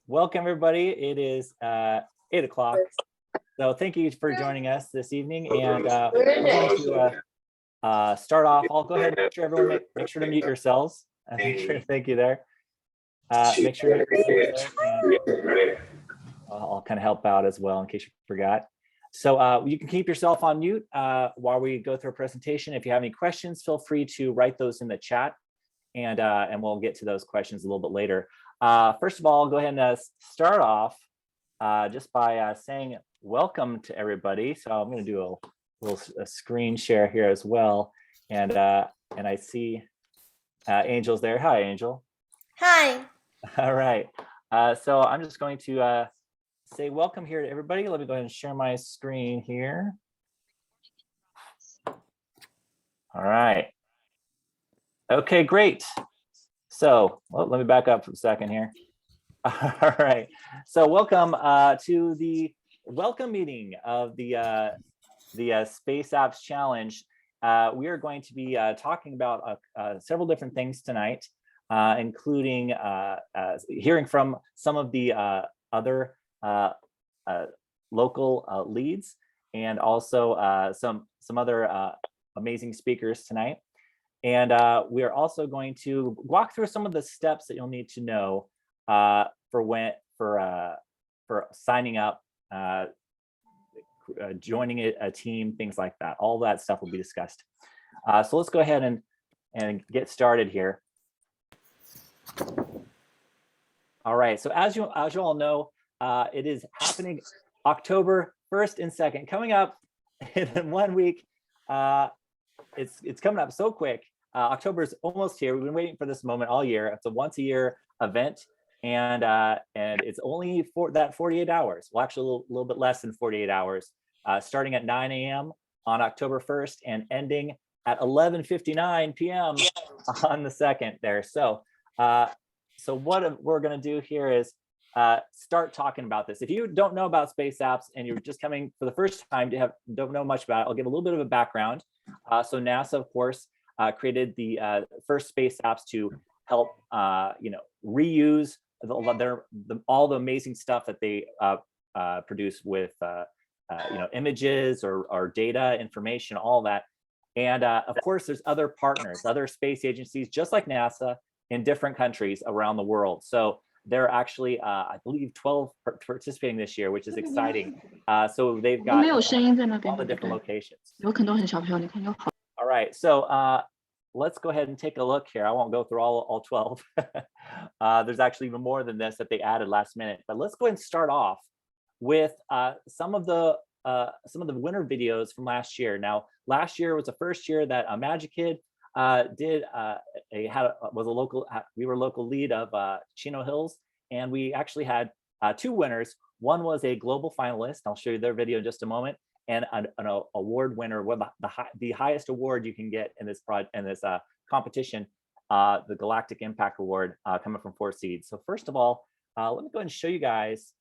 welcome everybody. It is 8 o'clock. So thank you for joining us this evening. And we're going to start off. I'll go ahead and make sure everyone make sure to mute yourselves. Thank you there. Make sure to mute yourselves there, and I'll kind of help out as well in case you forgot. So you can keep yourself on mute while we go through a presentation. If you have any questions, feel free to write those in the chat, and we'll get to those questions a little bit later. First of all, I'll go ahead and start off just by saying welcome to everybody. So I'm going to do a little screen share here as well, and I see Angel's there. Hi, Angel. Hi. All right. So I'm just going to say welcome here to everybody. Let me go ahead and share my screen here. All right. Okay, great. So let me back up for a second here. All right. So welcome to the welcome meeting of the Space Apps Challenge. We are going to be talking about several different things tonight, including hearing from some of the other local leads, and also some other amazing speakers tonight. And we are also going to walk through some of the steps that you'll need to know for signing up, joining a team, things like that. All that stuff will be discussed. So let's go ahead and get started here. All right. So as you all know, it is happening October 1st and 2nd, coming up in 1 week. It's coming up so quick. October is almost here. We've been waiting for this moment all year. It's a once a year event, and it's only for that 48 hours. Well, actually a little bit less than 48 hours, starting at 9 a.m. on October 1st and ending at 11:59 p.m. on the 2nd there. So what we're going to do here is start talking about this. If you don't know about Space Apps and you're just coming for the first time don't know much about it, I'll give a little bit of a background. So NASA, of course, created the first Space Apps to help reuse all the amazing stuff that they produce with images or data, information, all that. And of course, there's other partners, other space agencies, just like NASA, in different countries around the world. So there are actually, I believe, 12 participating this year, which is exciting. So they've got all the different locations. All right, so let's go ahead and take a look here. I won't go through all 12. There's actually even more than this that they added last minute. But let's go ahead and start off with some of the winner videos from last year. Now, last year was the first year that Magic Kid we were local lead of Chino Hills, and we actually had two winners. One was a global finalist. I'll show you their video in just a moment, and an award winner, the highest award you can get in this competition, the Galactic Impact Award, coming from 4 Seeds. So first of all, let me go ahead and show you guys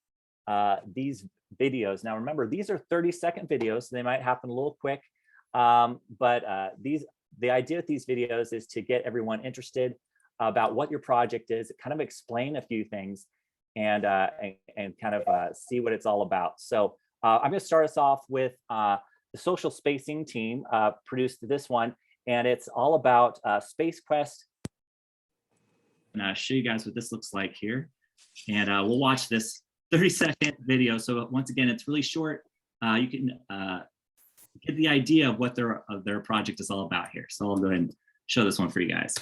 these videos. Now remember, these are 30-second videos, so they might happen a little quick, but the idea with these videos is to get everyone interested about what your project is, kind of explain a few things, and kind of see what it's all about. So I'm going to start us off with the Social Spacing team produced this one, and it's all about Space Quest. And I'll show you guys what this looks like here. And we'll watch this 30-second video. So once again, it's really short. You can get the idea of what their project is all about here. So I'll go ahead and show this one for you guys.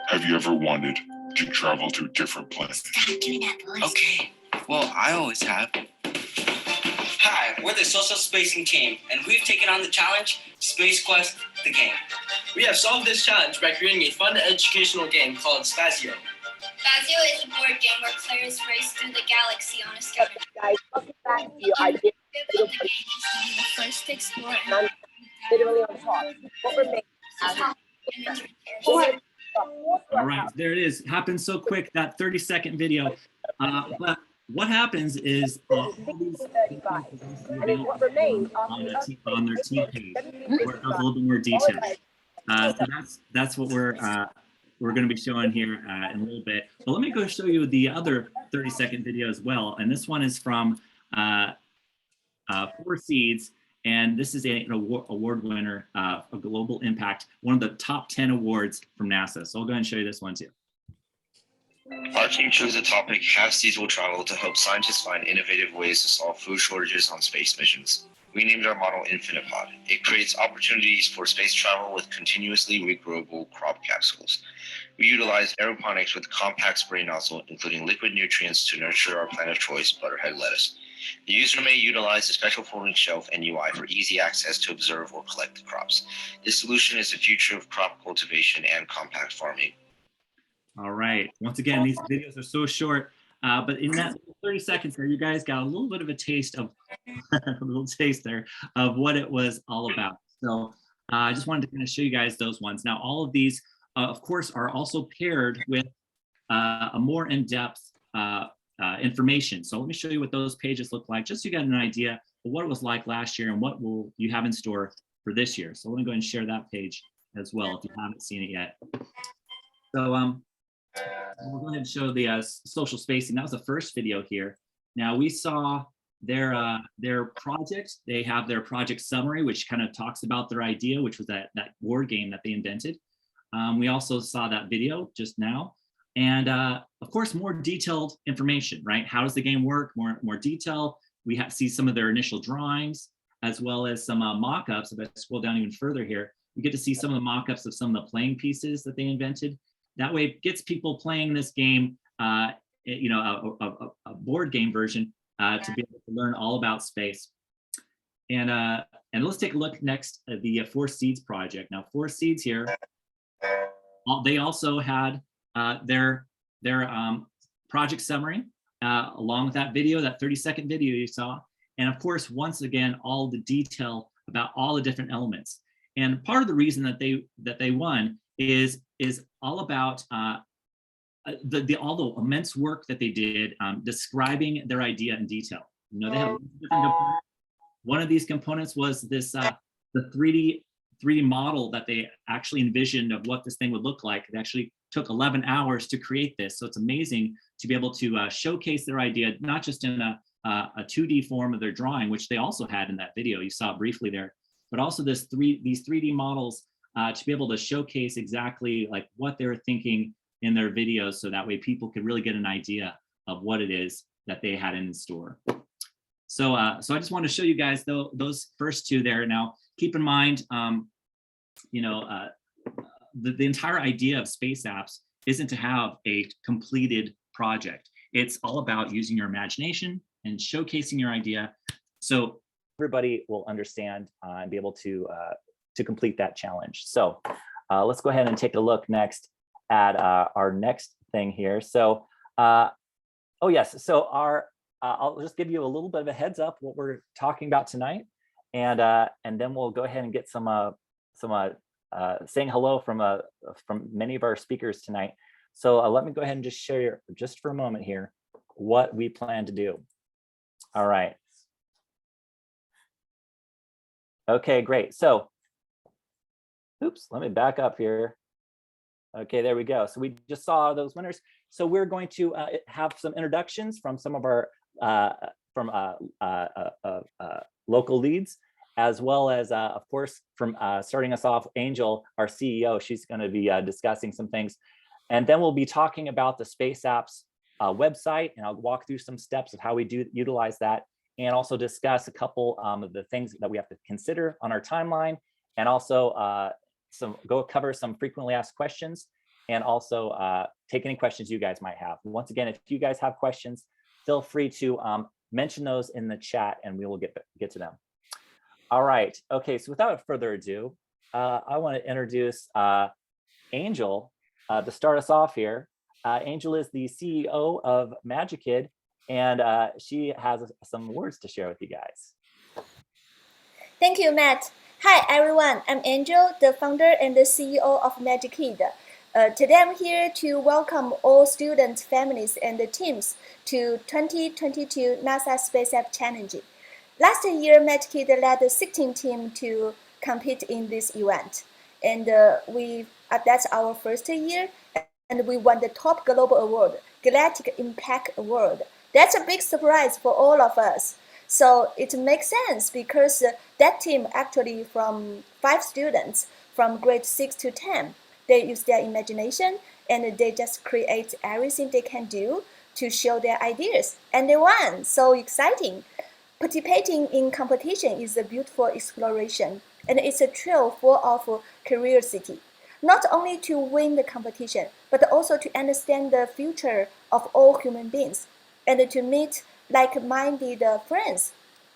Have you ever wanted to travel to different planets? Stop doing that, boys. Okay. Well, I always have. Hi, we're the Social Spacing team, and we've taken on the challenge, Space Quest, the game. We have solved this challenge by creating a fun educational game called Spazio. Spazio is a board game where players race through the galaxy on a scooter. Guys, welcome back to your idea. The game is to be the first to explore And literally on top. What remains? All right, there it is. Happened so quick, that 30-second video. But what happens is all these on their team page, where it goes a little bit more detail. So that's what we're going to be showing here in a little bit. But let me go show you the other 30-second video as well. And this one is from 4 Seeds. And this is an award winner of Global Impact, one of the top 10 awards from NASA. So I'll go ahead and show you this one too. Our team chose the topic Have Seeds Will Travel to help scientists find innovative ways to solve food shortages on space missions. We named our model InfinitePod. It creates opportunities for space travel with continuously regrowable crop capsules. We utilize aeroponics with compact spray nozzle, including liquid nutrients to nurture our plant of choice, butterhead lettuce. The user may utilize a special folding shelf and UI for easy access to observe or collect the crops. This solution is the future of crop cultivation and compact farming. All right. Once again, these videos are so short, but in that 30 seconds there, you guys got a little bit of a taste of what it was all about. So I just wanted to kind of show you guys those ones. Now, all of these, of course, are also paired with a more in-depth information. So let me show you what those pages look like, just so you get an idea of what it was like last year and what will you have in store for this year. So let me go ahead and share that page as well if you haven't seen it yet. So we'll go ahead and show the social spacing. That was the first video here. Now we saw their project. They have their project summary, which kind of talks about their idea, which was that board game that they invented. We also saw that video just now. And of course, more detailed information, right? How does the game work? More detail. We see some of their initial drawings, as well as some mock-ups. If I scroll down even further here, we get to see some of the mock-ups of some of the playing pieces that they invented. That way it gets people playing this game, a board game version, to be able to learn all about space. And let's take a look next at the 4 Seeds project. Now, 4 Seeds here, they also had their project summary along with that video, that 30-second video you saw. And of course, once again, all the detail about all the different elements. And part of the reason that they won is all about all the immense work that they did describing their idea in detail. You know, they have different components. One of these components was this the 3D model that they actually envisioned of what this thing would look like. It actually took 11 hours to create this. So it's amazing to be able to showcase their idea, not just in a 2D form of their drawing, which they also had in that video. You saw it briefly there, but also these 3D models to be able to showcase exactly like what they were thinking in their videos. So that way people could really get an idea of what it is that they had in store. So I just wanted to show you guys those first two there. Now, keep in mind, the entire idea of space apps isn't to have a completed project. It's all about using your imagination and showcasing your idea, so everybody will understand and be able to complete that challenge. So let's go ahead and take a look next at our next thing here. So, oh yes, so I'll just give you a little bit of a heads up what we're talking about tonight, and then we'll go ahead and get some saying hello from many of our speakers tonight. So let me go ahead and just share just for a moment here what we plan to do. All right. Okay, great. So, oops, let me back up here. Okay, there we go. So we just saw those winners. So we're going to have some introductions from some of our local leads, as well as, of course, from starting us off, Angel, our CEO. She's going to be discussing some things. And then we'll be talking about the Space Apps website, and I'll walk through some steps of how we do utilize that, and also discuss a couple of the things that we have to consider on our timeline, and also cover some frequently asked questions, and also take any questions you guys might have. Once again, if you guys have questions, feel free to mention those in the chat, and we will get to them. All right. Okay. So without further ado, I want to introduce Angel to start us off here. Angel is the CEO of MagiKid, and she has some words to share with you guys. Thank you, Matt. Hi, everyone. I'm Angel, the founder and the CEO of MagiKid. Today, I'm here to welcome all students, families, and the teams to 2022 NASA Space App Challenge. Last year, MagiKid led the 16 team to compete in this event, and that's our first year, and we won the top global award Galactic Impact Award. That's a big surprise for all of us. So it makes sense because that team actually from 5 students from grade 6 to 10, they use their imagination and they just create everything they can do to show their ideas. And they won, so exciting. Participating in competition is a beautiful exploration and it's a thrill full of curiosity. Not only to win the competition, but also to understand the future of all human beings and to meet like-minded friends.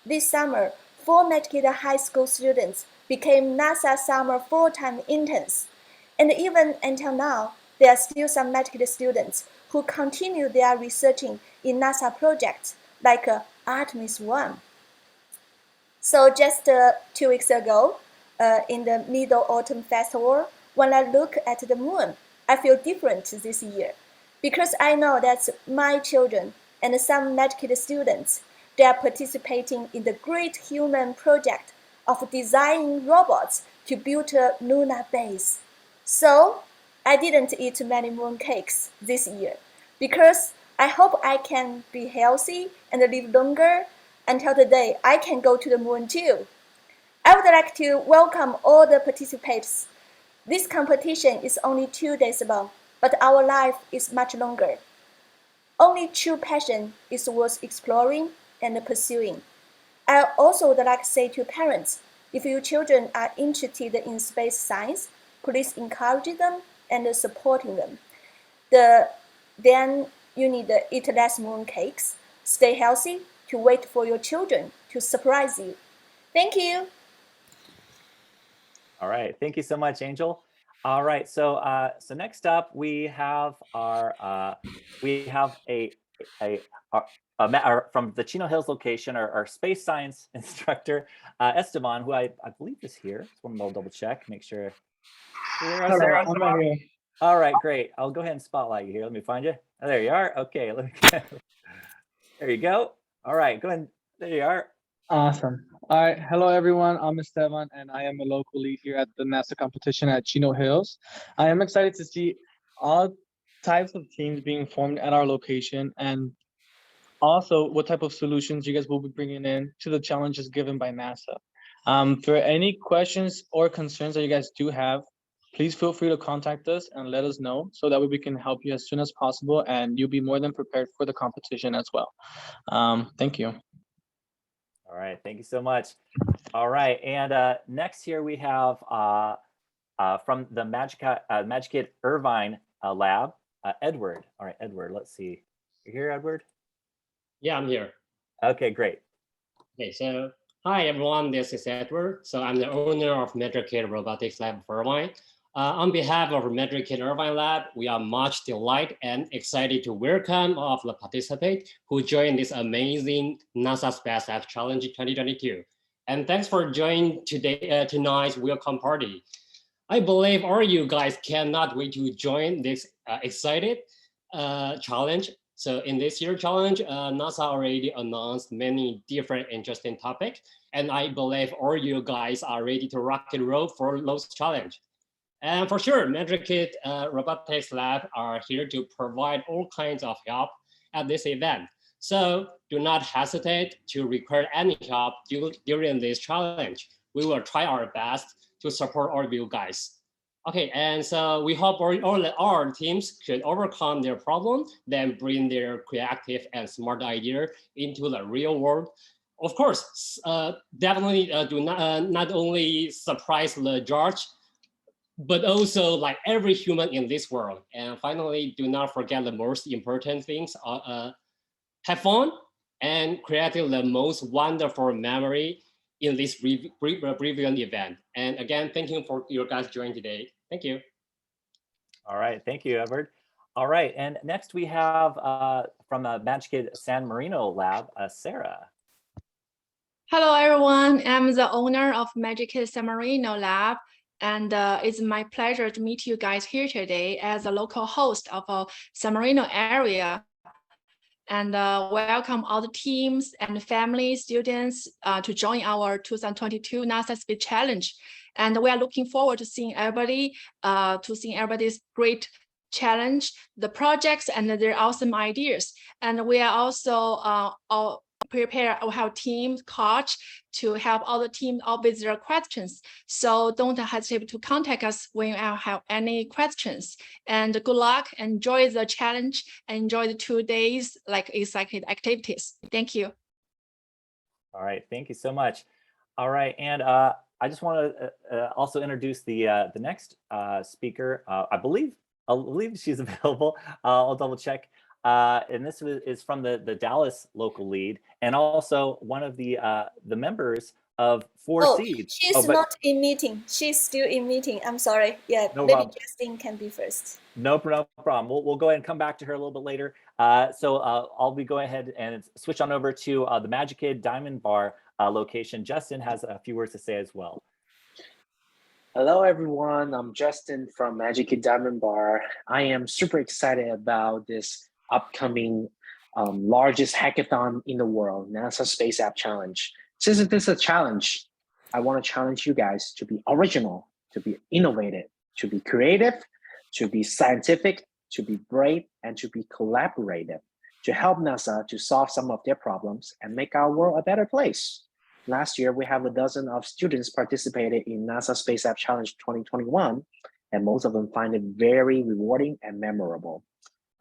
This summer, 4 Medicaid high school students became NASA summer full-time interns. And even until now, there are still some Medicaid students who continue their researching in NASA projects like Artemis 1. So just 2 weeks ago, in the Mid-Autumn Festival, when I look at the moon, I feel different this year because I know that my children and some Medicaid students, they are participating in the great human project of designing robots to build a lunar base. So I didn't eat many moon cakes this year because I hope I can be healthy and live longer until the day I can go to the moon too. I would like to welcome all the participants. This competition is only 2 days long, but our life is much longer. Only true passion is worth exploring and pursuing. I also would like to say to parents, if your children are interested in space science, please encourage them and supporting them. Then you need to eat less moon cakes, stay healthy, to wait for your children to surprise you. Thank you. All right, thank you so much, Angel. All right, so next up we have our from the Chino Hills location, our space science instructor Esteban, who I believe is here. Just want to double check, make sure. Hello, I'm right here. All right, great. I'll go ahead and spotlight you here. Let me find you. Oh, there you are. Okay, let me. There you go. All right, go ahead. There you are. Awesome. All right. Hello, everyone. I'm Esteban, and I am a local lead here at the NASA competition at Chino Hills. I am excited to see all types of teams being formed at our location and also what type of solutions you guys will be bringing in to the challenges given by NASA. For any questions or concerns that you guys do have, please feel free to contact us and let us know so that way we can help you as soon as possible and you'll be more than prepared for the competition as well. Thank you. All right, thank you so much. All right, and next here we have from the Magic Irvine lab, Edward. All right, Edward, let's see. You here, Edward? Yeah, I'm here. Okay, great. Okay, so hi everyone, this is Edward. So I'm the owner of Magic Robotics Lab of Irvine. On behalf of Magic Irvine Lab, we are much delighted and excited to welcome all of the participants who joined this amazing NASA Space Lab Challenge 2022. And thanks for joining tonight's welcome party. I believe all you guys cannot wait to join this excited challenge. So in this year's challenge, NASA already announced many different interesting topics. And I believe all you guys are ready to rock and roll for those challenges. And for sure, Magic Robotics Lab are here to provide all kinds of help at this event. So do not hesitate to request any help during this challenge. We will try our best to support all of you guys. Okay, and so we hope all our teams could overcome their problem, then bring their creative and smart idea into the real world. Of course, definitely do not only surprise the judge, but also like every human in this world. And finally, do not forget the most important things. Have fun and creating the most wonderful memory in this brilliant event. And again, thank you for your guys joining today. Thank you. All right, thank you, Edward. All right, and next we have from the Magic San Marino lab, Sarah. Hello, everyone. I'm the owner of Magic San Marino lab. And it's my pleasure to meet you guys here today as a local host of a San Marino area. And welcome all the teams and family students to join our 2022 NASA Space Challenge. And we are looking forward to seeing everybody, everybody's great challenge, the projects, and their awesome ideas. And we are also all prepare, we have team coach to help all the team all with their questions. So don't hesitate to contact us when you have any questions. And good luck, enjoy the challenge, enjoy the 2 days like exciting activities. Thank you. All right, thank you so much. All right, and I just want to also introduce the next speaker. I believe she's available. I'll double check. And this is from the Dallas local lead, and also one of the members of Four Seeds. She's not in meeting. She's still in meeting. I'm sorry. Yeah, no maybe problem. Justin can be first. No problem. We'll go ahead and come back to her a little bit later. So I'll be going ahead and switch on over to the Magic Kid Diamond Bar location. Justin has a few words to say as well. Hello, everyone. I'm Justin from Magic Kid Diamond Bar. I am super excited about this upcoming largest hackathon in the world, NASA Space App Challenge. Since it is a challenge, I want to challenge you guys to be original, to be innovative, to be creative, to be scientific, to be brave, and to be collaborative, to help NASA to solve some of their problems and make our world a better place. Last year, we have a dozen of students participated in NASA Space App Challenge 2021, and most of them find it very rewarding and memorable.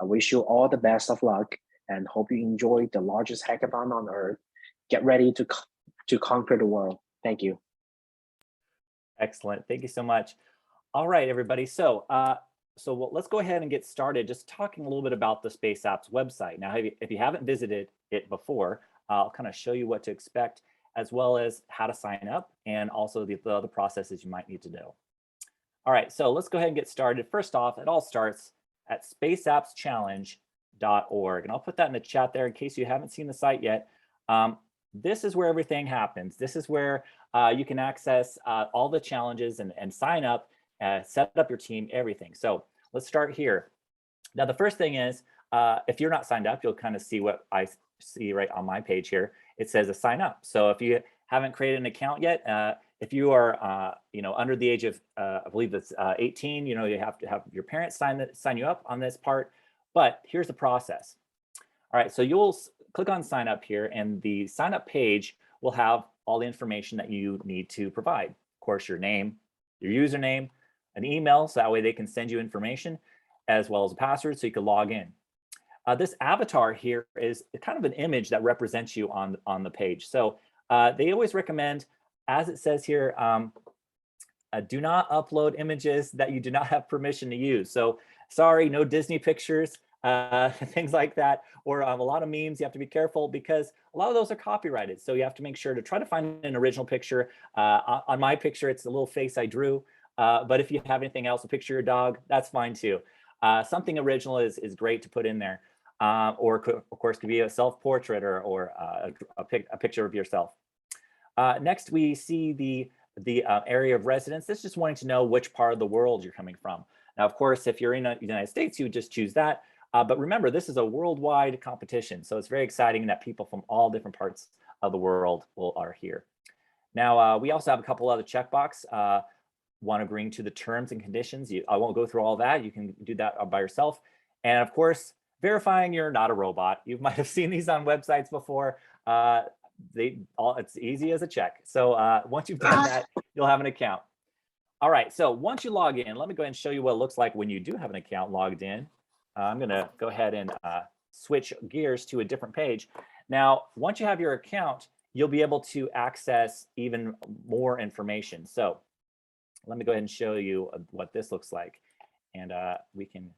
I wish you all the best of luck and hope you enjoy the largest hackathon on Earth. Get ready to conquer the world. Thank you. Excellent. Thank you so much. All right, everybody. So let's go ahead and get started just talking a little bit about the Space Apps website. Now, if you haven't visited it before, I'll kind of show you what to expect, as well as how to sign up and also the other processes you might need to do. All right, so let's go ahead and get started. First off, it all starts at spaceappschallenge.org. And I'll put that in the chat there in case you haven't seen the site yet. This is where everything happens. This is where you can access all the challenges and sign up, set up your team, everything. So let's start here. Now, the first thing is, if you're not signed up, you'll kind of see what I see right on my page here. It says a sign up. So if you haven't created an account yet, if you are under the age of I believe it's 18, you have to have your parents sign you up on this part. But here's the process. All right, so you'll click on sign up here, and the sign up page will have all the information that you need to provide. Of course, your name, your username, an email, so that way they can send you information, as well as a password so you can log in. This avatar here is kind of an image that represents you on the page. So they always recommend, as it says here, do not upload images that you do not have permission to use. So sorry, no Disney pictures, things like that, or a lot of memes. You have to be careful because a lot of those are copyrighted. So you have to make sure to try to find an original picture. On my picture, it's a little face I drew. But if you have anything else, a picture of your dog, that's fine too. Something original is great to put in there. Or of course could be a self-portrait or a picture of yourself. Next, we see the area of residence. This is just wanting to know which part of the world you're coming from. Now, of course, if you're in the United States, you would just choose that. But remember, this is a worldwide competition. So it's very exciting that people from all different parts of the world are here. Now, we also have a couple other checkbox. One agreeing to the terms and conditions. I won't go through all that. You can do that by yourself. And of course, verifying you're not a robot. You might have seen these on websites before. It's easy as a check. So once you've done that, you'll have an account. All right, so once you log in, let me go ahead and show you what it looks like when you do have an account logged in. I'm gonna go ahead and switch gears to a different page. Now, once you have your account, you'll be able to access even more information. So let me go ahead and show you what this looks like. And we can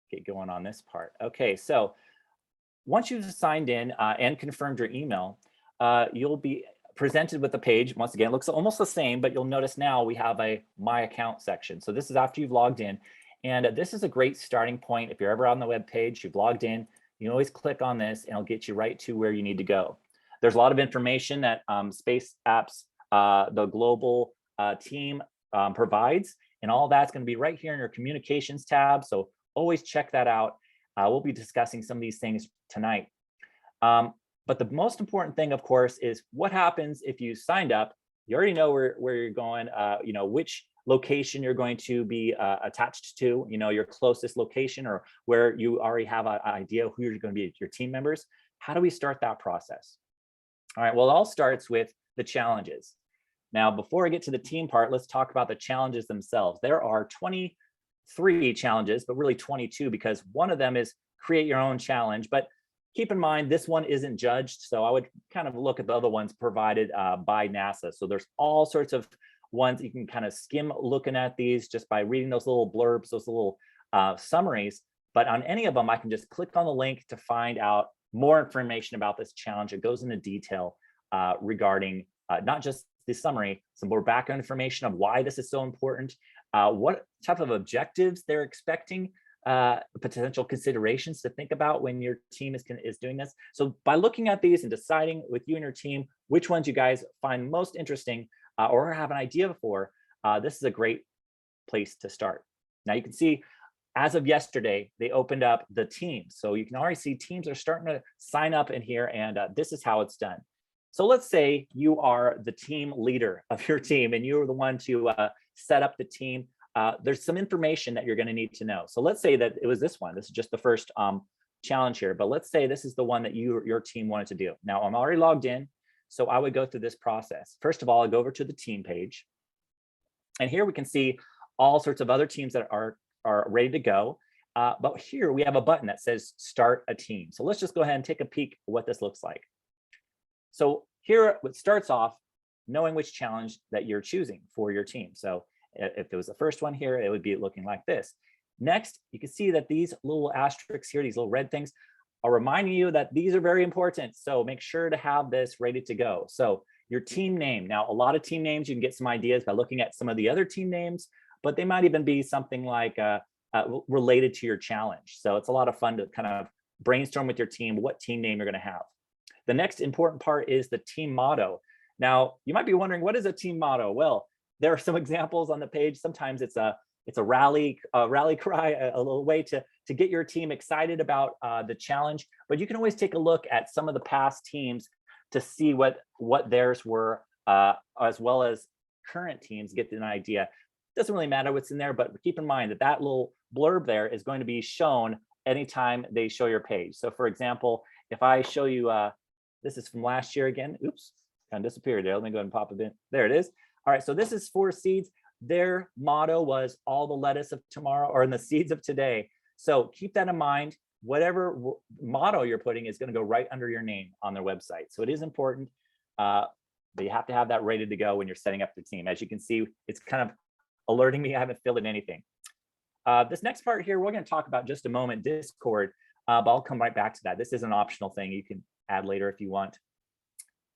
get going on this part. Okay, so once you've signed in and confirmed your email, you'll be presented with a page. Once again, it looks almost the same, but you'll notice now we have a My Account section. So this is after you've logged in. And this is a great starting point. If you're ever on the web page, you've logged in, you can always click on this and it'll get you right to where you need to go. There's a lot of information that Space Apps, the global team provides, and all that's going to be right here in your communications tab. So always check that out. We'll be discussing some of these things tonight. But the most important thing, of course, is what happens if you signed up. You already know where you're going, which location you're going to be attached to, your closest location, or where you already have an idea who you're going to be your team members. How do we start that process? All right, well, it all starts with the challenges. Now, before I get to the team part, let's talk about the challenges themselves. There are 23 challenges, but really 22, because one of them is create your own challenge. But keep in mind, this one isn't judged. So I would kind of look at the other ones provided by NASA. So there's all sorts of ones you can kind of skim looking at these just by reading those little blurbs, those little summaries. But on any of them, I can just click on the link to find out more information about this challenge. It goes into detail regarding not just the summary, some more background information of why this is so important, what type of objectives they're expecting, potential considerations to think about when your team is doing this. So by looking at these and deciding with you and your team which ones you guys find most interesting or have an idea for, this is a great place to start. Now you can see, as of yesterday, they opened up the teams. So you can already see teams are starting to sign up in here, and this is how it's done. So let's say you are the team leader of your team and you're the one to set up the team. There's some information that you're going to need to know. So let's say that it was this one. This is just the first challenge here, but let's say this is the one that your team wanted to do. Now I'm already logged in, so I would go through this process. First of all, I go over to the team page, and here we can see all sorts of other teams that are ready to go. But here we have a button that says start a team. So let's just go ahead and take a peek at what this looks like. So here it starts off knowing which challenge that you're choosing for your team. So if it was the first one here, it would be looking like this. Next, you can see that these little asterisks here, these little red things, are reminding you that these are very important. So make sure to have this ready to go. So your team name. Now, a lot of team names, you can get some ideas by looking at some of the other team names, but they might even be something like related to your challenge. So it's a lot of fun to kind of brainstorm with your team what team name you're going to have. The next important part is the team motto. Now, you might be wondering, what is a team motto? Well, there are some examples on the page. Sometimes it's a rally cry, a little way to get your team excited about the challenge. But you can always take a look at some of the past teams to see what theirs were, as well as current teams, get an idea. Doesn't really matter what's in there, but keep in mind that that little blurb there is going to be shown anytime they show your page. So for example, if I show you, this is from last year again. Oops, kind of disappeared there. Let me go ahead and pop it in. There it is. All right, so this is 4 Seeds. Their motto was all the lettuce of tomorrow, or in the seeds of today. So keep that in mind. Whatever motto you're putting is going to go right under your name on their website. So it is important, but you have to have that ready to go when you're setting up the team. As you can see, it's kind of alerting me I haven't filled in anything. This next part here, we're going to talk about just a moment, Discord, but I'll come right back to that. This is an optional thing you can add later if you want.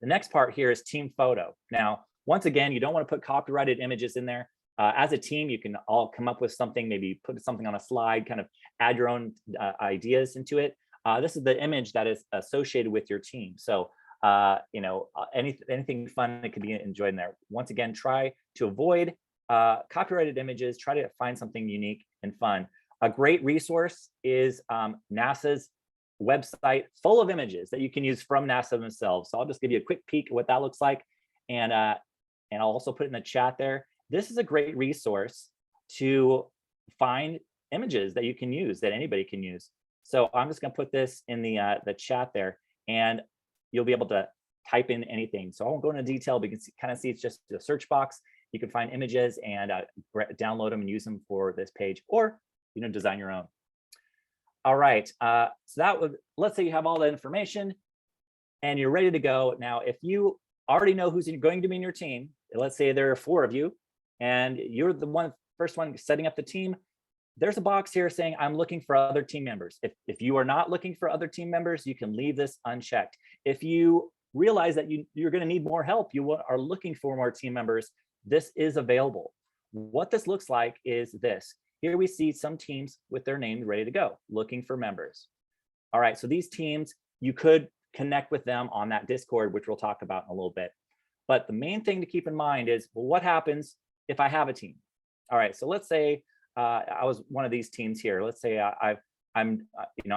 The next part here is team photo. Now, once again, you don't want to put copyrighted images in there. As a team, you can all come up with something, maybe put something on a slide, kind of add your own ideas into it. This is the image that is associated with your team. So, anything fun that could be enjoyed in there. Once again, try to avoid copyrighted images, try to find something unique and fun. A great resource is NASA's website full of images that you can use from NASA themselves. So I'll just give you a quick peek at what that looks like. And I'll also put it in the chat there. This is a great resource to find images that you can use, that anybody can use. So I'm just gonna put this in the chat there, and you'll be able to type in anything. So I won't go into detail, but you can kind of see it's just a search box. You can find images and download them and use them for this page, or design your own. All right, so that would, let's say you have all the information and you're ready to go. Now, if you already know who's going to be in your team, let's say there are 4 of you and you're the first one setting up the team, there's a box here saying I'm looking for other team members. If you are not looking for other team members, you can leave this unchecked. If you realize that you're going to need more help, you are looking for more team members, this is available. What this looks like is this. Here we see some teams with their names ready to go, looking for members. All right, so these teams, you could connect with them on that Discord, which we'll talk about in a little bit. But the main thing to keep in mind is, well, what happens if I have a team? All right, so let's say I was one of these teams here. Let's say I'm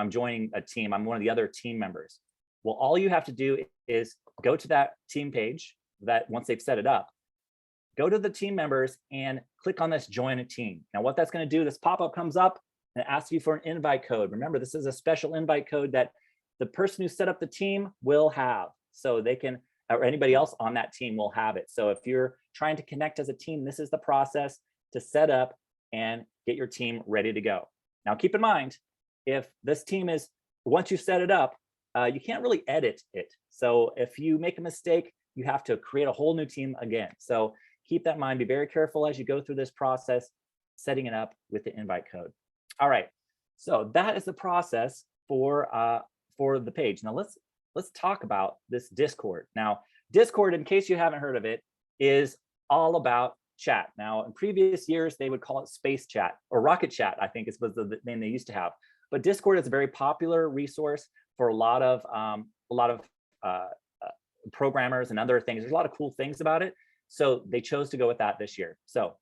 joining a team. I'm one of the other team members. Well, all you have to do is go to that team page that once they've set it up, go to the team members and click on this join a team. Now what that's going to do, this pop-up comes up and it asks you for an invite code. Remember, this is a special invite code that the person who set up the team will have. So they can, or anybody else on that team will have it. So if you're trying to connect as a team, this is the process to set up and get your team ready to go. Now keep in mind, if this team is, once you set it up, you can't really edit it. So if you make a mistake, you have to create a whole new team again. So keep that in mind, be very careful as you go through this process, setting it up with the invite code. All right, so that is the process for the page. Now let's talk about this Discord. Now, Discord, in case you haven't heard of it, is all about chat. Now, in previous years, they would call it Space Chat or Rocket Chat, I think was the name they used to have. But Discord is a very popular resource for a lot of programmers and other things. There's a lot of cool things about it. So they chose to go with that this year. So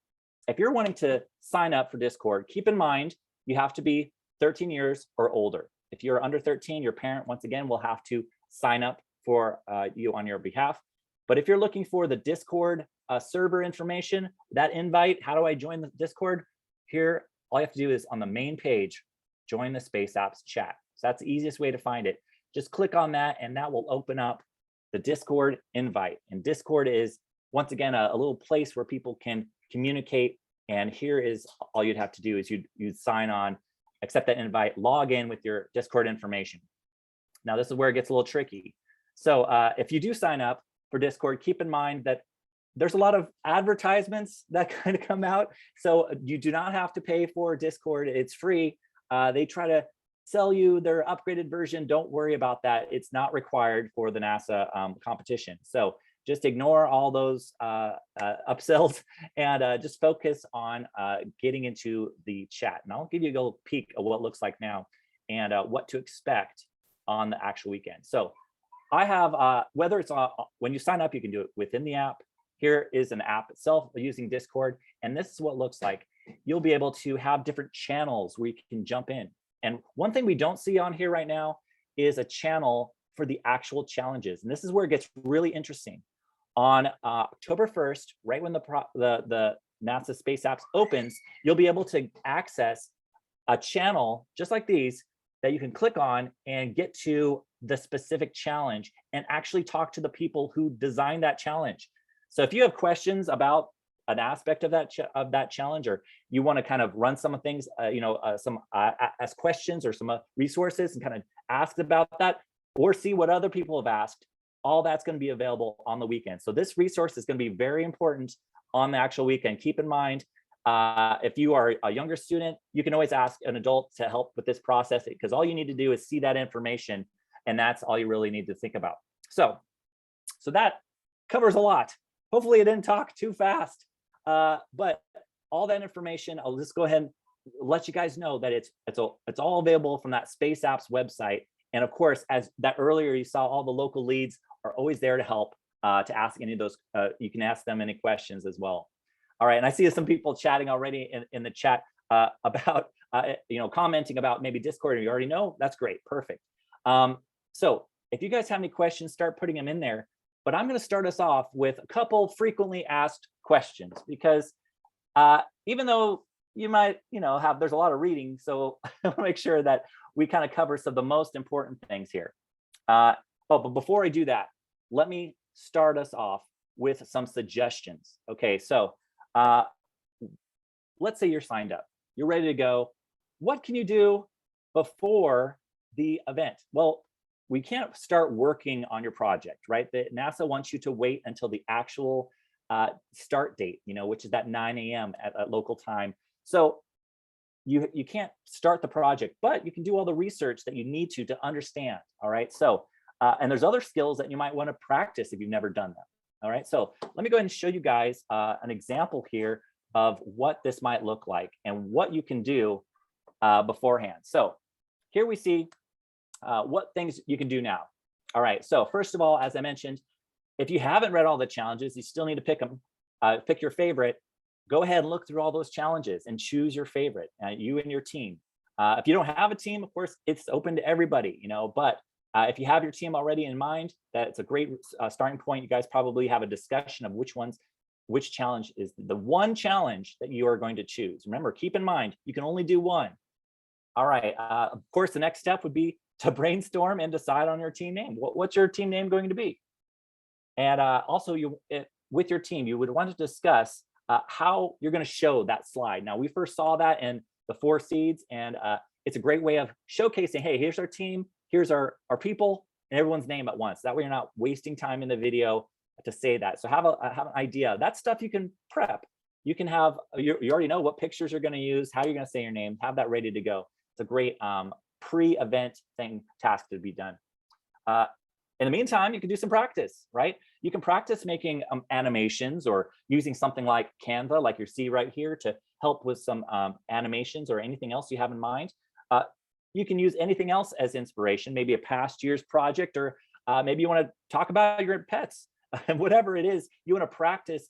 if you're wanting to sign up for Discord, keep in mind, you have to be 13 years or older. If you're under 13, your parent, once again, will have to sign up for you on your behalf. But if you're looking for the Discord server information, that invite, how do I join the Discord? Here, all you have to do is on the main page, join the Space Apps chat. So that's the easiest way to find it. Just click on that and that will open up the Discord invite. And Discord is, once again, a little place where people can communicate. And here is all you'd have to do is you'd sign on, accept that invite, log in with your Discord information. Now, this is where it gets a little tricky. So if you do sign up for Discord, keep in mind that there's a lot of advertisements that kind of come out. So you do not have to pay for Discord. It's free. They try to sell you their upgraded version. Don't worry about that. It's not required for the NASA competition. So just ignore all those upsells and just focus on getting into the chat. And I'll give you a little peek of what it looks like now and what to expect on the actual weekend. So I have, whether it's when you sign up, you can do it within the app. Here is an app itself using Discord. And this is what it looks like. You'll be able to have different channels where you can jump in. And one thing we don't see on here right now is a channel for the actual challenges. And this is where it gets really interesting. On October 1st, right when the NASA Space Apps opens, you'll be able to access a channel just like these that you can click on and get to the specific challenge and actually talk to the people who designed that challenge. So if you have questions about an aspect of that challenge, or you want to kind of run some of things, ask questions or some resources and kind of ask about that, or see what other people have asked, all that's going to be available on the weekend. So this resource is going to be very important on the actual weekend. Keep in mind, if you are a younger student, you can always ask an adult to help with this process, because all you need to do is see that information, and that's all you really need to think about. So that covers a lot. Hopefully I didn't talk too fast, but all that information, I'll just go ahead and let you guys know that it's all available from that Space Apps website. And of course, as that earlier you saw, all the local leads are always there to help, to ask any of those. You can ask them any questions as well. All right, and I see some people chatting already in the chat about, commenting about maybe Discord, and you already know, that's great, perfect. So if you guys have any questions, start putting them in there. But I'm going to start us off with a couple frequently asked questions, because even though you might, there's a lot of reading, so I want to make sure that we kind of cover some of the most important things here. But before I do that, let me start us off with some suggestions. Okay, so let's say you're signed up, you're ready to go. What can you do before the event? Well, we can't start working on your project, right? NASA wants you to wait until the actual start date, which is that 9 a.m. at local time. So you can't start the project, but you can do all the research that you need to understand. All right. So, and there's other skills that you might want to practice if you've never done them. All right. So let me go ahead and show you guys an example here of what this might look like and what you can do beforehand. So here we see what things you can do now. All right. So first of all, as I mentioned, if you haven't read all the challenges, you still need to pick them, pick your favorite. Go ahead and look through all those challenges and choose your favorite, you and your team. If you don't have a team, of course, it's open to everybody, but if you have your team already in mind, that's a great starting point. You guys probably have a discussion of which ones which challenge is the one challenge that you are going to choose. Remember, keep in mind, you can only do one. All right, of course, the next step would be to brainstorm and decide on your team name. What's your team name going to be? And also, with your team, you would want to discuss how you're going to show that slide. Now, we first saw that in the 4 seeds, and it's a great way of showcasing, hey, here's our team, here's our people, and everyone's name at once. That way you're not wasting time in the video to say that. So have an idea. That stuff you can prep. You can have, you already know what pictures you're going to use, how you're going to say your name, have that ready to go. It's a great pre-event task to be done. In the meantime, you can do some practice, right? You can practice making animations or using something like Canva, like you see right here, to help with some animations or anything else you have in mind. You can use anything else as inspiration, maybe a past year's project, or maybe you want to talk about your pets. And whatever it is, you want to practice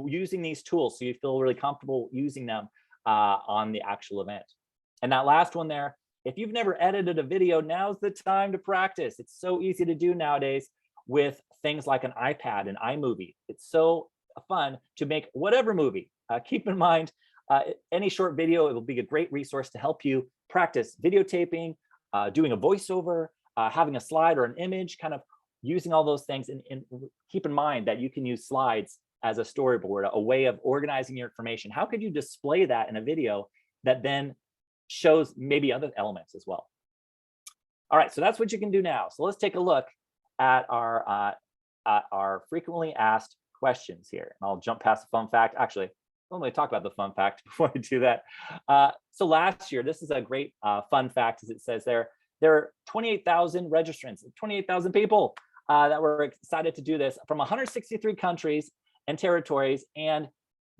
using these tools so you feel really comfortable using them on the actual event. And that last one there, if you've never edited a video, now's the time to practice. It's so easy to do nowadays with things like an iPad and iMovie. It's so fun to make whatever movie. Keep in mind, any short video, it will be a great resource to help you practice videotaping, doing a voiceover, having a slide or an image, kind of using all those things. And keep in mind that you can use slides as a storyboard, a way of organizing your information. How could you display that in a video that then shows maybe other elements as well? All right, so that's what you can do now. So let's take a look at our frequently asked questions here. And I'll jump past the fun fact. Actually, let me talk about the fun fact before I do that. So last year, this is a great fun fact, as it says there are 28,000 registrants, 28,000 people that were excited to do this from 163 countries and territories. And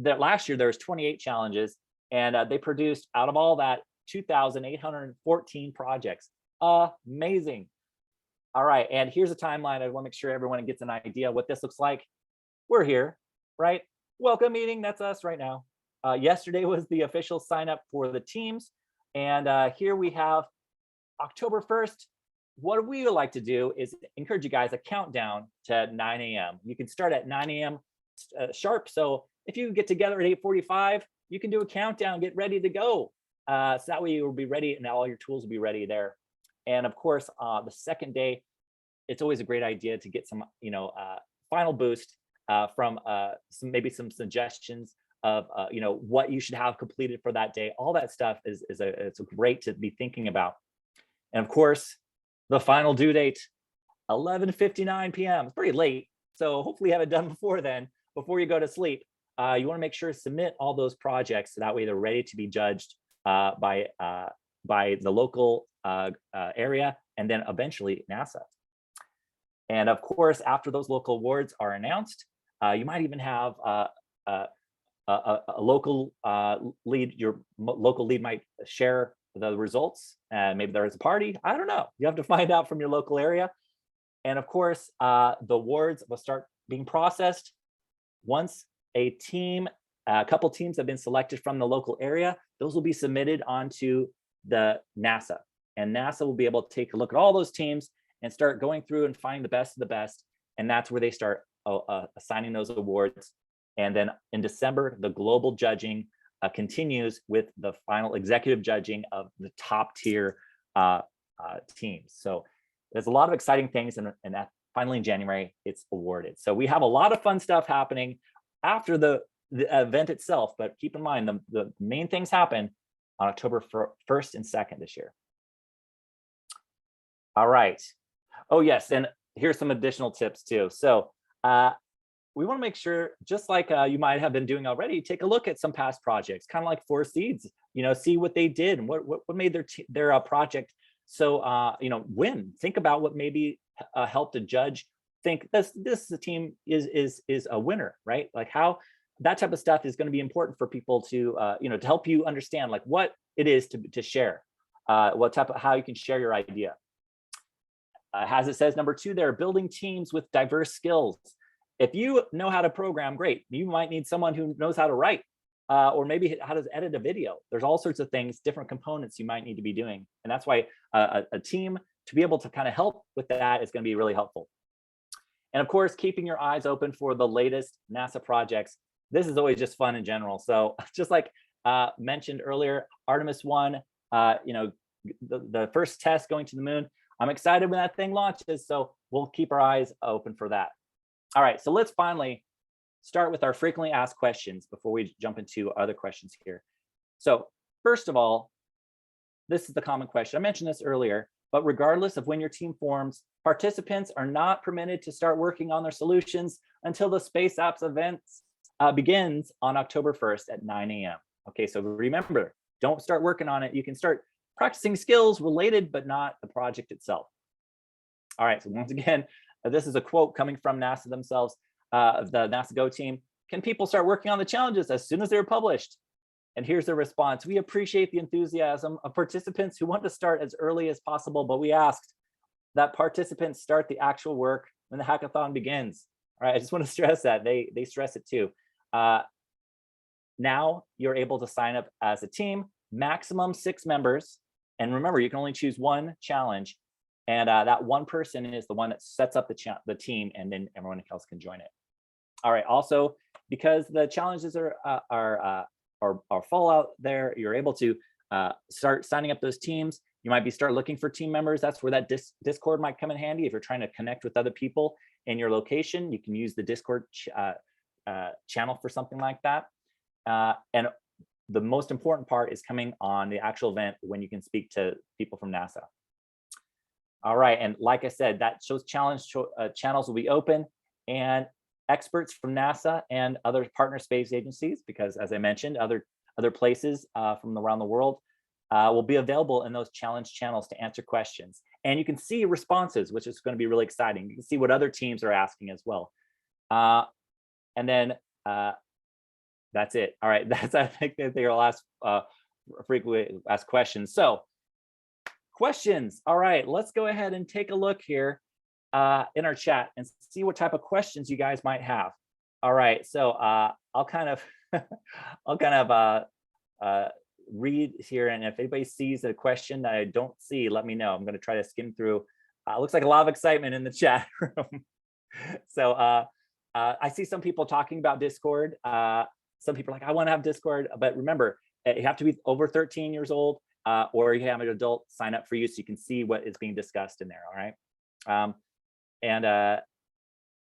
that last year there was 28 challenges, and they produced out of all that 2,814 projects. Amazing. All right, and here's a timeline. I want to make sure everyone gets an idea what this looks like. We're here, right? Welcome meeting, that's us right now. Yesterday was the official sign up for the teams. And here we have October 1st. What we would like to do is encourage you guys a countdown to 9 a.m. You can start at 9 a.m. Sharp. So if you get together at 8:45, you can do a countdown, get ready to go. So that way you will be ready and all your tools will be ready there. And of course, the second day, it's always a great idea to get some, final boost from maybe some suggestions of, what you should have completed for that day. All that stuff it's great to be thinking about. And of course, the final due date, 11:59 p.m. It's pretty late. So hopefully you have it done before then, before you go to sleep. You want to make sure to submit all those projects so that way they're ready to be judged by the local area and then eventually NASA. And of course, after those local awards are announced, you might even have a local lead. Your local lead might share the results, and maybe there is a party. I don't know. You have to find out from your local area. And of course, the awards will start being processed once a couple teams have been selected from the local area. Those will be submitted onto the NASA, and NASA will be able to take a look at all those teams and start going through and find the best of the best. And that's where they start assigning those awards. And then in December, the global judging continues with the final executive judging of the top tier teams. So there's a lot of exciting things, and that finally in January, it's awarded. So we have a lot of fun stuff happening after the event itself, but keep in mind the main things happen on October 1st and 2nd this year. All right. Oh yes, and here's some additional tips too. So we want to make sure, just like you might have been doing already, take a look at some past projects, kind of like 4 seeds. See what they did and what made their project so win. Think about what maybe helped a judge think this team is a winner, right? Like how that type of stuff is going to be important for people to to help you understand like what it is to share, how you can share your idea. As it says, number 2, they're building teams with diverse skills. If you know how to program, great. You might need someone who knows how to write, or maybe how to edit a video. There's all sorts of things, different components you might need to be doing. And that's why a team to be able to kind of help with that is going to be really helpful. And of course, keeping your eyes open for the latest NASA projects. this is always just fun in general. So just like mentioned earlier, Artemis 1, you know, the first test going to the moon. I'm excited when that thing launches, so we'll keep our eyes open for that. All right, so let's finally start with our frequently asked questions before we jump into other questions here. So first of all, this is the common question. I mentioned this earlier, but regardless of when your team forms, participants are not permitted to start working on their solutions until the Space Apps events begins on October 1st at 9 a.m. Okay, so remember, don't start working on it. You can start practicing skills related, but not the project itself. All right, so once again, this is a quote coming from NASA themselves, of the NASA Go team. Can people start working on the challenges as soon as they're published? And here's the response. We appreciate the enthusiasm of participants who want to start as early as possible, but we asked that participants start the actual work when the hackathon begins. All right, I just want to stress that. They stress it too. Now you're able to sign up as a team, maximum 6 members. And remember, you can only choose one challenge. And that one person is the one that sets up the team, and then everyone else can join it. All right, also, because the challenges are full out there, you're able to start signing up those teams. You might start looking for team members. That's where that Discord might come in handy. If you're trying to connect with other people in your location, you can use the Discord channel for something like that. And the most important part is coming on the actual event when you can speak to people from NASA. All right, and like I said, that shows channels will be open, and experts from NASA and other partner space agencies, because as I mentioned, other places from around the world will be available in those challenge channels to answer questions. And you can see responses, which is going to be really exciting. You can see what other teams are asking as well. And then that's it. All right, that's, I think that they are last frequently asked questions. So questions. All right, let's go ahead and take a look here in our chat and see what type of questions you guys might have. All right, so I'll kind of read here, and if anybody sees a question that I don't see, let me know. I'm going to try to skim through. Looks like a lot of excitement in the chat room. So I see some people talking about Discord. Some people are like, I want to have Discord, but remember, you have to be over 13 years old, or you have an adult sign up for you so you can see what is being discussed in there. All right.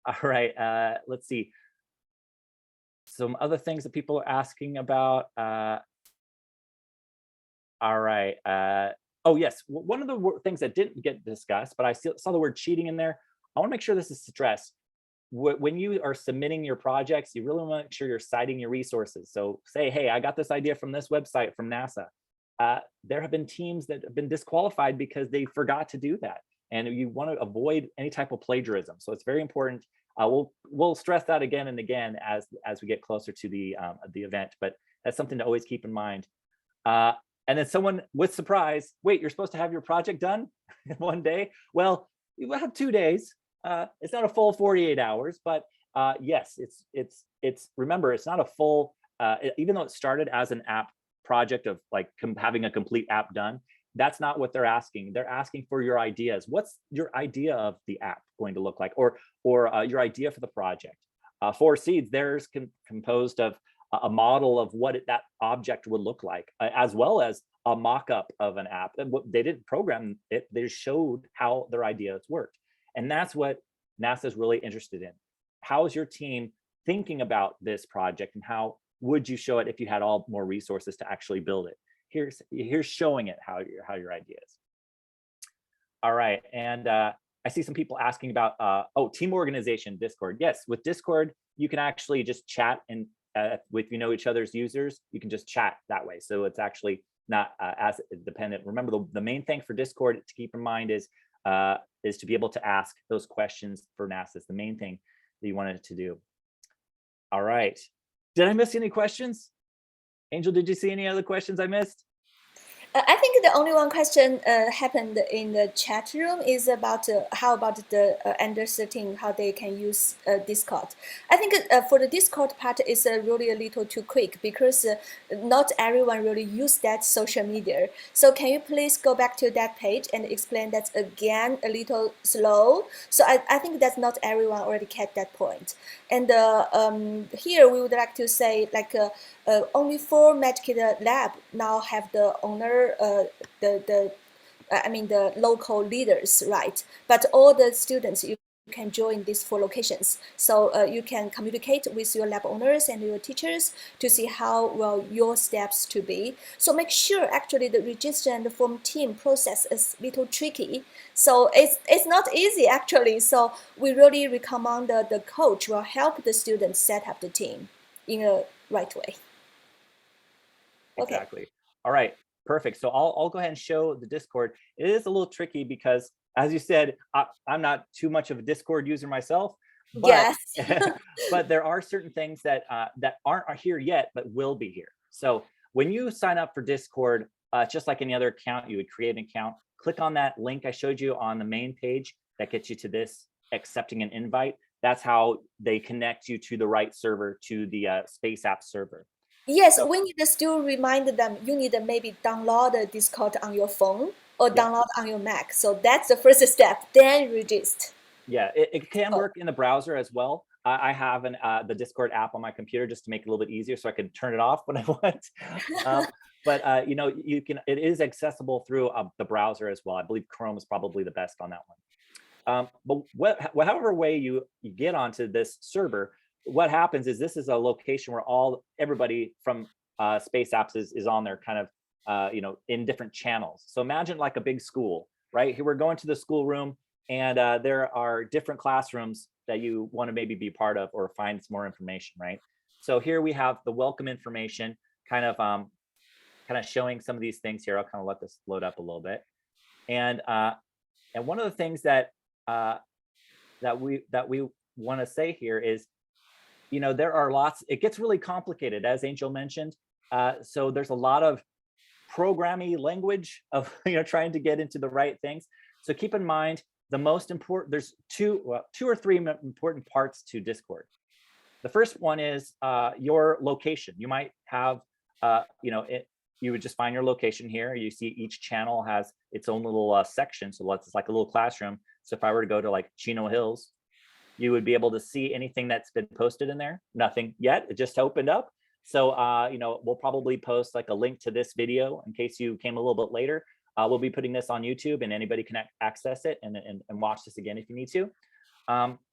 All right, let's see. Some other things that people are asking about. All right. Oh, yes. One of the things that didn't get discussed, but I saw the word cheating in there. I want to make sure this is stressed. When you are submitting your projects, you really want to make sure you're citing your resources. So say, hey, I got this idea from this website from NASA. There have been teams that have been disqualified because they forgot to do that. And you want to avoid any type of plagiarism. So it's very important. We'll stress that again and again as we get closer to the event, but that's something to always keep in mind. And then someone with surprise, wait, you're supposed to have your project done in one day? Well, you will have 2 days. It's not a full 48 hours, but yes, it's remember, it's not a full, even though it started as an app project of like having a complete app done, that's not what they're asking. They're asking for your ideas. What's your idea of the app going to look like, or your idea for the project? 4 seeds, there's composed of a model of what that object would look like, as well as a mock-up of an app. And they didn't program it, they showed how their ideas worked. And that's what NASA is really interested in. How is your team thinking about this project, and how would you show it if you had all more resources to actually build it? Here's showing it how your idea is. All right, and I see some people asking about team organization, Discord. Yes, with Discord you can actually just chat, and if you know each other's users, you can just chat that way. So it's actually not as dependent. Remember, the main thing for Discord to keep in mind is to be able to ask those questions for NASA. It's the main thing that you wanted to do. All right, did I miss any questions? Angel, did you see any other questions I missed? I think the only one question happened in the chat room is about how about the Anders team, how they can use Discord. I think for the Discord part is really a little too quick because not everyone really use that social media. So can you please go back to that page and explain that again a little slow? So I think that not everyone already get that point. And here we would like to say like only 4 MedKit lab now have the owner, the local leaders, right? But all the students, you can join these 4 locations. So you can communicate with your lab owners and your teachers to see how well your steps to be. So make sure actually the register and form team process is a little tricky. So it's not easy actually. So we really recommend the coach will help the students set up the team in a right way. Okay. Exactly. All right, perfect. So I'll go ahead and show the Discord. It is a little tricky because, as you said, I'm not too much of a Discord user myself. But, yes. but there are certain things that that aren't here yet, but will be here. So when you sign up for Discord, just like any other account, you would create an account. Click on that link I showed you on the main page that gets you to this accepting an invite. That's how they connect you to the right server, to the Space App server. Yes, we need to still remind them you need to maybe download the Discord on your phone or download on your Mac. So that's the first step, then register. Yeah, it can work in the browser as well. I have the Discord app on my computer just to make it a little bit easier so I can turn it off when I want. But you know, you can. It is accessible through the browser as well. I believe Chrome is probably the best on that one. But however way you get onto this server, what happens is this is a location where everybody from Space Apps is on there, kind of you know, in different channels. So imagine like a big school, right? Here we're going to the schoolroom, and there are different classrooms that you want to maybe be part of or find some more information, right? So here we have the welcome information, kind of showing some of these things here. I'll kind of let this load up a little bit, and one of the things that we want to say here is, you know, there are lots. It gets really complicated, as Angel mentioned. So there's a lot of programming language of, you know, trying to get into the right things. So keep in mind the most important. There's two or three important parts to Discord. The first one is your location. You might have, you know, you would just find your location here. You see each channel has its own little section. So it's like a little classroom. So if I were to go to like Chino Hills, you would be able to see anything that's been posted in there. Nothing yet, it just opened up. So, you know, we'll probably post like a link to this video in case you came a little bit later. We'll be putting this on YouTube and anybody can access it and watch this again if you need to.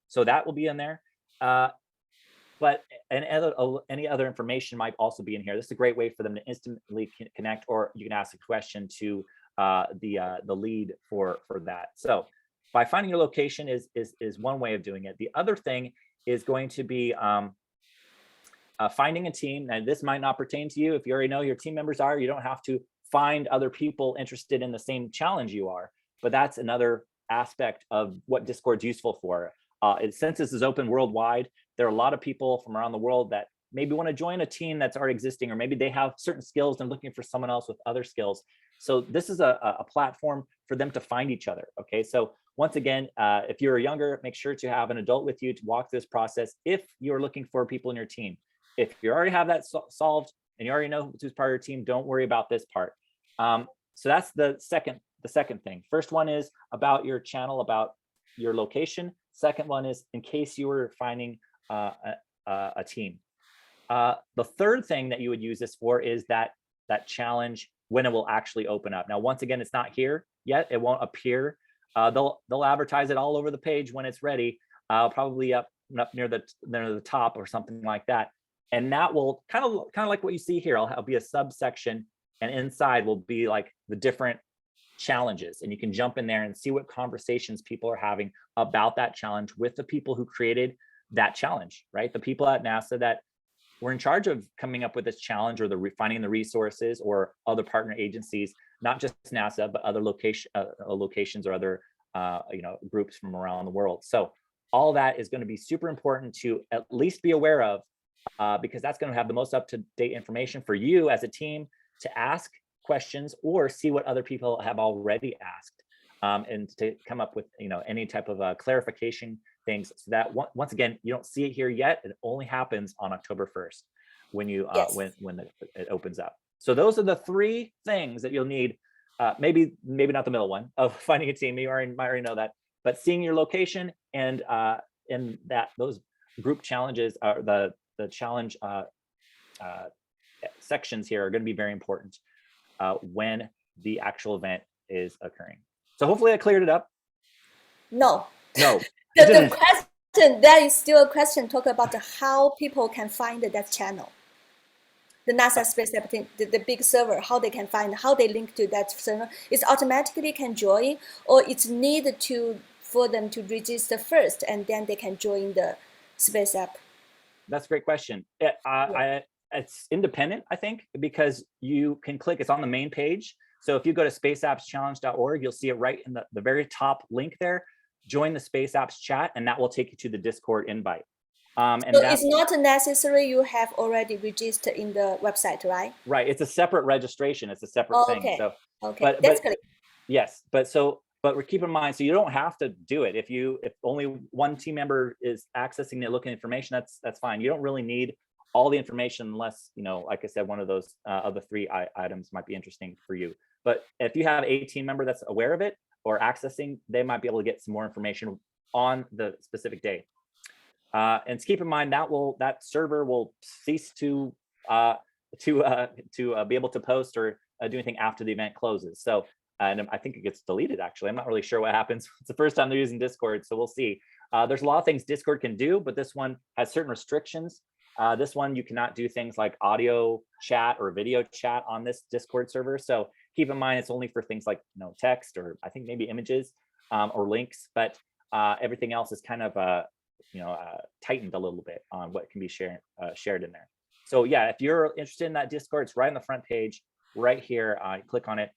So that will be in there. But any other information might also be in here. This is a great way for them to instantly connect, or you can ask a question to the lead for that. So by finding your location is one way of doing it. The other thing is going to be finding a team. Now, this might not pertain to you. If you already know who your team members are, you don't have to find other people interested in the same challenge you are. But that's another aspect of what Discord's useful for. Since this is open worldwide, there are a lot of people from around the world that maybe want to join a team that's already existing, or maybe they have certain skills and looking for someone else with other skills. So this is a platform for them to find each other. Okay, so once again, if you're younger, make sure to have an adult with you to walk this process if you're looking for people in your team. If you already have that solved and you already know who's part of your team, don't worry about this part. So that's the second thing. First one is about your channel, about your location. Second one is in case you were finding a team. The third thing that you would use this for is that challenge when it will actually open up. Now, once again, it's not here yet. It won't appear. They'll advertise it all over the page when it's ready, probably up near the top or something like that. And that will kind of like what you see here. It'll be a subsection, and inside will be like the different challenges, and you can jump in there and see what conversations people are having about that challenge with the people who created that challenge, right? The people at NASA that were in charge of coming up with this challenge, or finding the resources, or other partner agencies, not just NASA, but other locations or other you know, groups from around the world. So all that is going to be super important to at least be aware of, because that's going to have the most up-to-date information for you as a team to ask questions or see what other people have already asked, and to come up with any type of clarification things, so that once again, you don't see it here yet. It only happens on October 1st when you Yes. when it opens up. So those are the three things that you'll need. Maybe not the middle one of finding a team. You already might know that, but seeing your location and that those group challenges are the challenge sections here are going to be very important when the actual event is occurring. So hopefully I cleared it up. No. No. The question, there is still a question talk about how people can find that channel. The NASA Space Lab, the big server, how they can find, how they link to that server. It's automatically can join, or it's needed for them to register first, and then they can join the Space App. That's a great question. It's independent, I think, because you can click, it's on the main page. So if you go to spaceappschallenge.org, you'll see it right in the very top link there. Join the Space Apps chat, and that will take you to the Discord invite. And so it's not necessary you have already registered in the website, right? Right. It's a separate registration. It's a separate thing. So, okay, that's clear. Yes, but we're keeping in mind, so you don't have to do it. If only one team member is accessing it, looking at information, that's fine. You don't really need all the information unless, like I said, one of those other three items might be interesting for you. But if you have a team member that's aware of it or accessing, they might be able to get some more information on the specific day. And keep in mind that server will cease to be able to post or do anything after the event closes. So, and I think it gets deleted. Actually, I'm not really sure what happens. It's the first time they're using Discord, so we'll see. There's a lot of things Discord can do, but this one has certain restrictions. This one, you cannot do things like audio chat or video chat on this Discord server. So keep in mind, it's only for things like text, or I think maybe images or links, but everything else is kind of tightened a little bit on what can be shared in there. So yeah, if you're interested in that Discord, it's right on the front page, right here. Click on it.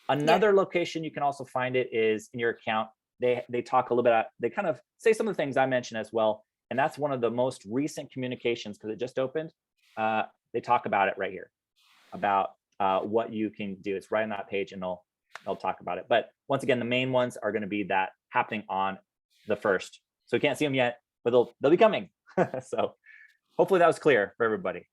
Another location you can also find it is in your account. They talk a little bit. They kind of say some of the things I mentioned as well, and that's one of the most recent communications because it just opened. They talk about it right here, about what you can do. It's right on that page, and they'll talk about it. But once again, the main ones are going to be that happening on the 1st. So we can't see them yet, but they'll be coming. So hopefully that was clear for everybody.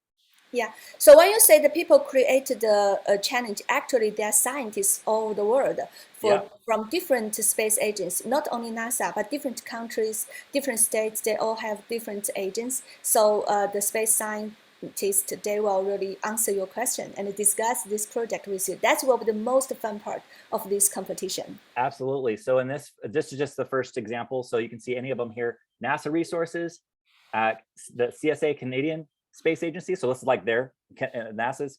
Yeah. So when you say the people created the challenge, actually they are scientists all over the world from different space agents, not only NASA, but different countries, different states. They all have different agents. So the space scientists, they will really answer your question and discuss this project with you. That's what the most fun part of this competition. Absolutely. So in this is just the first example. So you can see any of them here. NASA resources, the CSA Canadian Space Agency. So this is like their NASA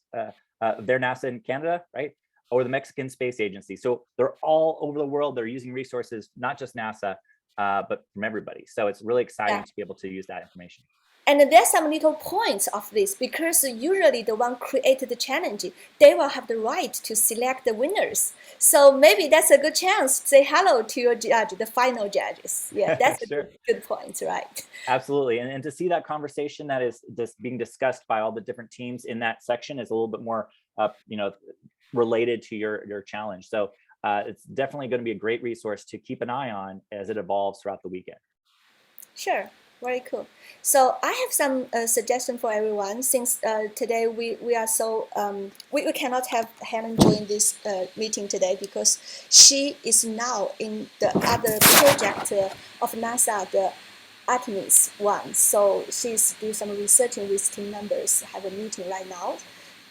in Canada, right? Or the Mexican Space Agency. So they're all over the world. They're using resources, not just NASA, but from everybody. So it's really exciting to be able to use that information. And there's some little points of this, because usually the one created the challenge, they will have the right to select the winners. So maybe that's a good chance to say hello to your judge, the final judges. Yeah, that's a good point, right? Absolutely. And to see that conversation that is just being discussed by all the different teams in that section is a little bit more, related to your challenge. So it's definitely going to be a great resource to keep an eye on as it evolves throughout the weekend. Sure. Very cool. So I have some suggestion for everyone. Since today we are so we cannot have Helen join this meeting today because she is now in the other project of NASA, the Artemis one. So she's doing some researching with team members. Have a meeting right now.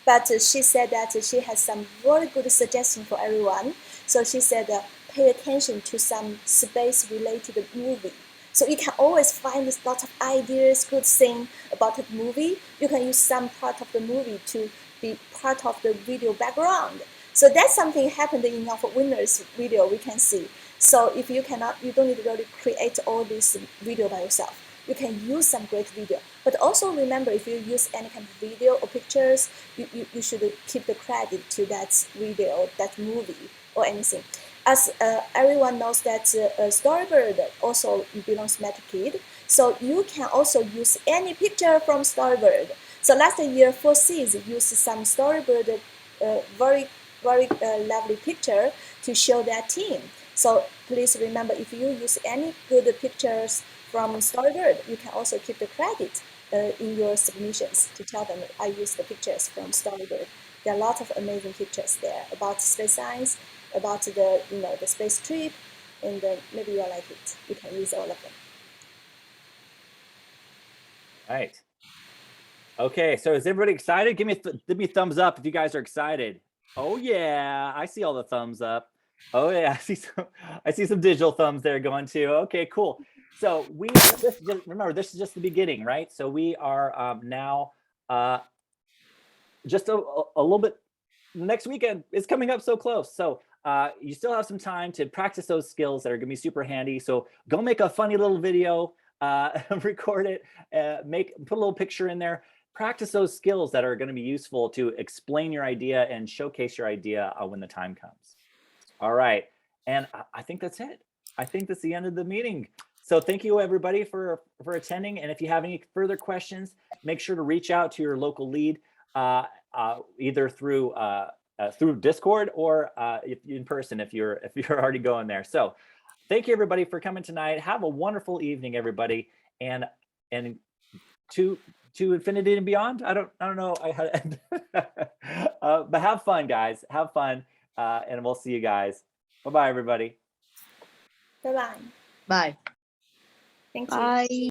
But she said that she has some very good suggestion for everyone. So she said pay attention to some space-related movie. So you can always find lots of ideas, good thing about the movie. You can use some part of the movie to be part of the video background. So that's something happened in our winners video we can see. So if you cannot, you don't need to really create all this video by yourself. You can use some great video. But also remember, if you use any kind of video or pictures, you should keep the credit to that video, that movie, or anything. As everyone knows that Storyboard also belongs to Magic Kid, so you can also use any picture from Storyboard. So last year, 4Cs used some Storyboard very very lovely picture to show their team. So please remember, if you use any good pictures from Storyboard, you can also keep the credit in your submissions to tell them I use the pictures from Storyboard. There are a lot of amazing pictures there about space science, about the space trip, and maybe you'll like it. You can use all of them. Right. Okay, so is everybody excited? Give me a thumbs up if you guys are excited. Oh yeah, I see all the thumbs up. Oh yeah, I see some digital thumbs there going too. Okay, cool. So remember, this is just the beginning, right? So we are now just a little bit. Next weekend is coming up so close. So you still have some time to practice those skills that are gonna be super handy. So go make a funny little video, record it, put a little picture in there. Practice those skills that are going to be useful to explain your idea and showcase your idea when the time comes. All right. And I think that's it. I think that's the end of the meeting. So thank you everybody for attending. And if you have any further questions, make sure to reach out to your local lead, either through Discord or in person if you're already going there. So thank you everybody for coming tonight. Have a wonderful evening, everybody. And to infinity and beyond. I don't know how to end. But have fun, guys. Have fun. And we'll see you guys. Bye-bye, everybody. Bye-bye. Bye. Thank you. Bye.